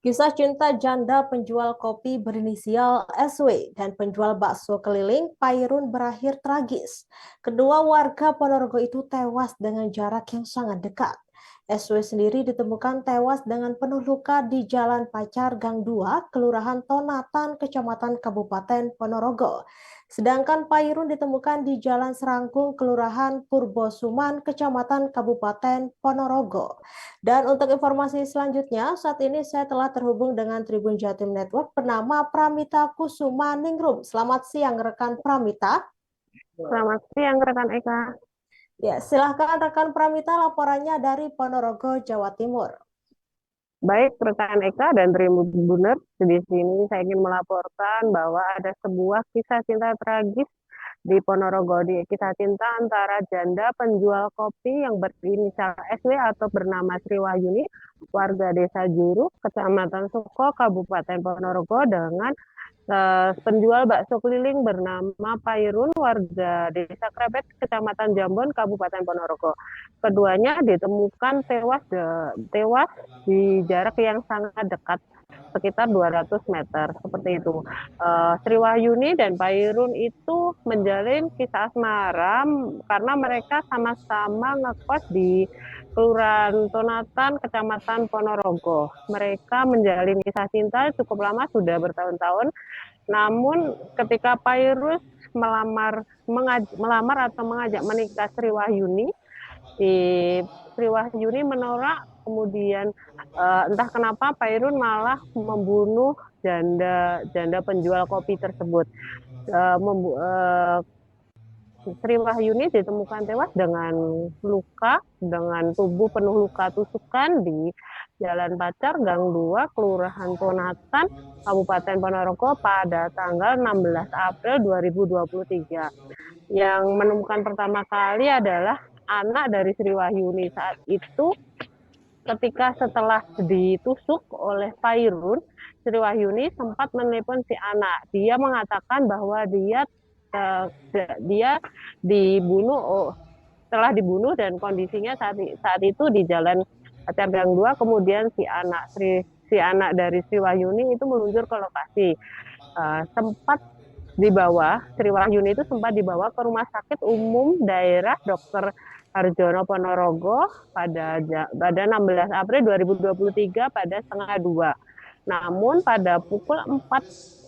Kisah cinta janda penjual kopi berinisial SW dan penjual bakso keliling Pairun berakhir tragis. Kedua warga Ponorogo itu tewas dengan jarak yang sangat dekat. SW sendiri ditemukan tewas dengan penuh luka di Jalan Pacar Gang 2, Kelurahan Tonatan, Kecamatan Kabupaten Ponorogo. Sedangkan Pairun ditemukan di Jalan Serangkung, Kelurahan Purbosuman, Kecamatan Kabupaten Ponorogo. Dan untuk informasi selanjutnya, saat ini saya telah terhubung dengan Tribun Jatim Network bernama Pramita Kusuma Ningrum. Selamat siang, rekan Pramita. Selamat siang, rekan Eka. Ya, silahkan rekan Pramita laporannya dari Ponorogo, Jawa Timur. Baik, rekan Eka dan Tribuners, di sini saya ingin melaporkan bahwa ada sebuah kisah cinta tragis di Ponorogo. Di kisah cinta antara janda penjual kopi yang berinisial SW atau bernama Sri Wahyuni, warga desa Juru, Kecamatan Suko, Kabupaten Ponorogo, dengan penjual bakso keliling bernama Pairun, warga desa Krebet, Kecamatan Jambon, Kabupaten Ponorogo. Keduanya ditemukan tewas di jarak yang sangat dekat, sekitar 200 meter, seperti itu. Sri Wahyuni dan Pairun itu menjalin kisah asmara karena mereka sama-sama ngekos di Kelurahan Tonatan, Kecamatan Ponorogo. Mereka menjalin kisah cinta cukup lama, sudah bertahun-tahun. Namun ketika Pairus melamar atau mengajak menikah Sri Wahyuni, si Sri Wahyuni menolak. Kemudian entah kenapa Pairun malah membunuh janda janda penjual kopi tersebut. Eh, membu- eh, Sri Wahyuni ditemukan tewas dengan tubuh penuh luka tusukan di Jalan Pacar, Gang 2, Kelurahan Tonatan, Kabupaten Ponorogo pada tanggal 16 April 2023. Yang menemukan pertama kali adalah anak dari Sri Wahyuni. Saat itu, ketika setelah ditusuk oleh Pairun, Sri Wahyuni sempat menelepon si anak. Dia mengatakan bahwa eh, dia dibunuh, telah dibunuh, dan kondisinya saat itu di Jalan Pacar Gang 2. Kemudian si anak dari Sri Wahyuni itu meluncur ke lokasi. Sempat dibawa Sri Wahyuni itu sempat dibawa ke Rumah Sakit Umum Daerah Dr. Harjono Ponorogo pada 16 April 2023 pada setengah dua. Namun pada pukul 4.00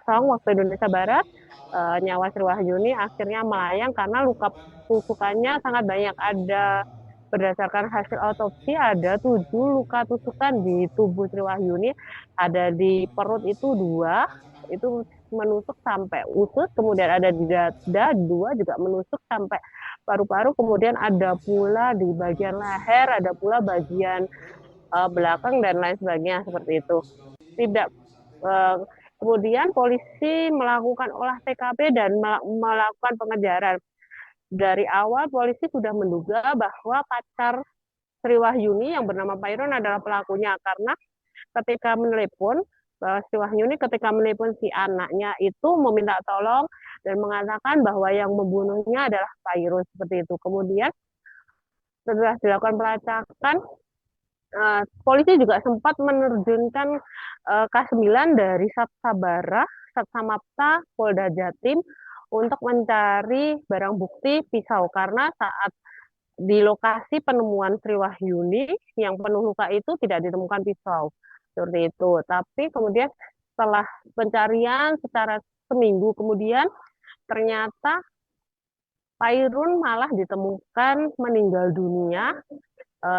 waktu Indonesia Barat, nyawa Sri Wahyuni akhirnya melayang karena luka tusukannya sangat banyak. Berdasarkan hasil otopsi, ada 7 luka tusukan di tubuh Sri Wahyuni. Ada di perut itu 2, itu menusuk sampai usus, kemudian ada di dada 2 juga menusuk sampai paru-paru, kemudian ada pula di bagian leher, ada pula bagian belakang dan lain sebagainya, seperti itu. Tidak uh, Kemudian polisi melakukan olah TKP dan melakukan pengejaran. Dari awal polisi sudah menduga bahwa pacar Sri Wahyuni yang bernama Pairon adalah pelakunya, karena ketika menelepon Sri Wahyuni ketika menelepon si anaknya itu meminta tolong dan mengatakan bahwa yang membunuhnya adalah Pairon, seperti itu. Kemudian setelah dilakukan pelacakan, polisi juga sempat menerjunkan K9 dari Sat Sabara, Sat Samapta, Polda Jatim untuk mencari barang bukti pisau, karena saat di lokasi penemuan Sri Wahyuni yang penuh luka itu tidak ditemukan pisau, seperti itu. Tapi kemudian setelah pencarian secara seminggu kemudian, ternyata Pairun malah ditemukan meninggal dunia,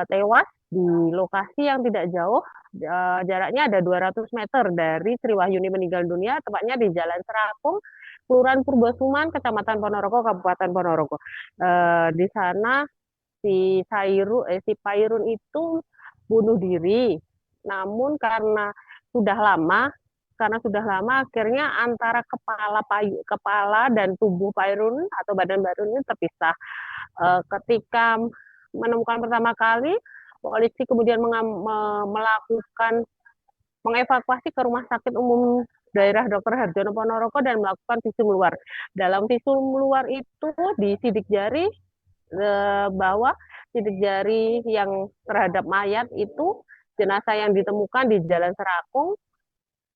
tewas di lokasi yang tidak jauh, jaraknya ada 200 meter dari Sri Wahyuni meninggal dunia, tepatnya di Jalan Serapung, Kelurahan Purbosuman, Kecamatan Ponorogo, Kabupaten Ponorogo. Di sana si Pairun itu bunuh diri. Namun sudah lama, sudah lama, akhirnya antara kepala dan tubuh Pairun atau badan Pairun ini terpisah. Ketika menemukan pertama kali, polisi kemudian melakukan mengevakuasi ke Rumah Sakit Umum Daerah Dr. Harjono Ponorogo dan melakukan visum luar. Dalam visum luar itu disidik jari bahwa sidik jari yang terhadap mayat itu jenazah yang ditemukan di Jalan Serakung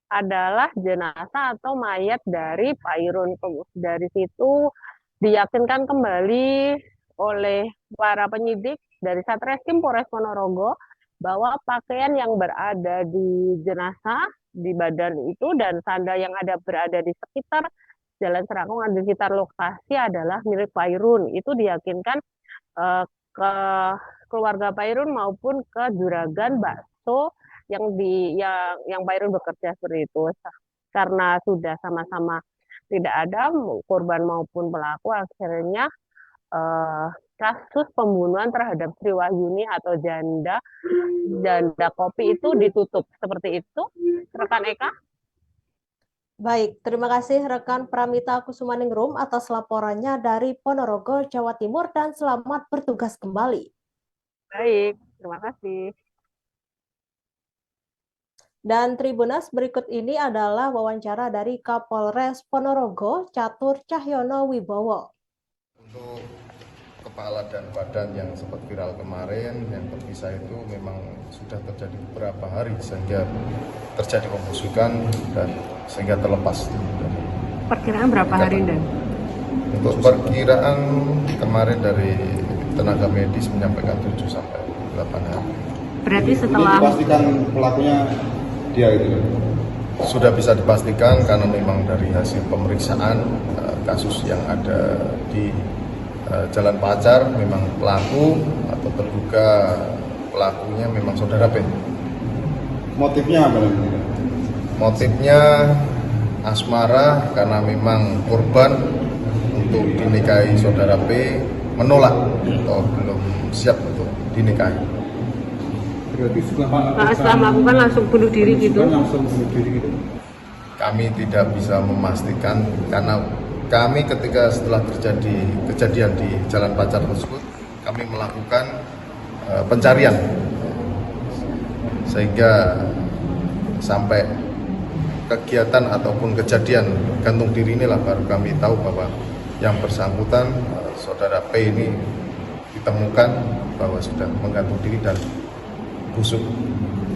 adalah jenazah atau mayat dari Pairun. Dari situ diyakinkan kembali oleh para penyidik dari Satreskrim Polres Ponorogo bahwa pakaian yang berada di jenazah di badan itu dan sandal yang berada di sekitar Jalan Serakung, di sekitar lokasi adalah milik Pairun. Itu diyakinkan ke keluarga Pairun maupun ke juragan bakso yang Pairun bekerja seperti itu. Karena sudah sama-sama tidak ada korban maupun pelaku, akhirnya kasus pembunuhan terhadap Sri Wahyuni atau janda kopi itu ditutup. Seperti itu, rekan Eka. Baik, terima kasih rekan Pramita Kusumaningrum atas laporannya dari Ponorogo, Jawa Timur, dan selamat bertugas kembali. Baik, terima kasih. Dan Tribunas, berikut ini adalah wawancara dari Kapolres Ponorogo, Catur Cahyono Wibowo. Untuk kepala dan badan yang sempat viral kemarin, yang terpisah itu memang sudah terjadi beberapa hari sehingga terjadi pembusukan dan sehingga terlepas. Perkiraan berapa hari, Dan? Untuk perkiraan kemarin dari tenaga medis menyampaikan 7 sampai 8 hari. Berarti setelah dipastikan pelakunya dia itu sudah bisa dipastikan karena memang dari hasil pemeriksaan kasus yang ada di Jalan Pacar memang pelaku atau terduga pelakunya memang saudara P. motifnya apa? Motifnya asmara karena memang korban untuk dinikahi saudara P menolak atau belum siap untuk dinikahi. Berarti setelah melakukan langsung bunuh diri gitu. Kami tidak bisa memastikan karena kami ketika setelah terjadi kejadian di Jalan Pacar tersebut, kami melakukan pencarian sehingga sampai kegiatan ataupun kejadian gantung diri inilah baru kami tahu bahwa yang bersangkutan saudara P ini ditemukan bahwa sudah menggantung diri dan busuk.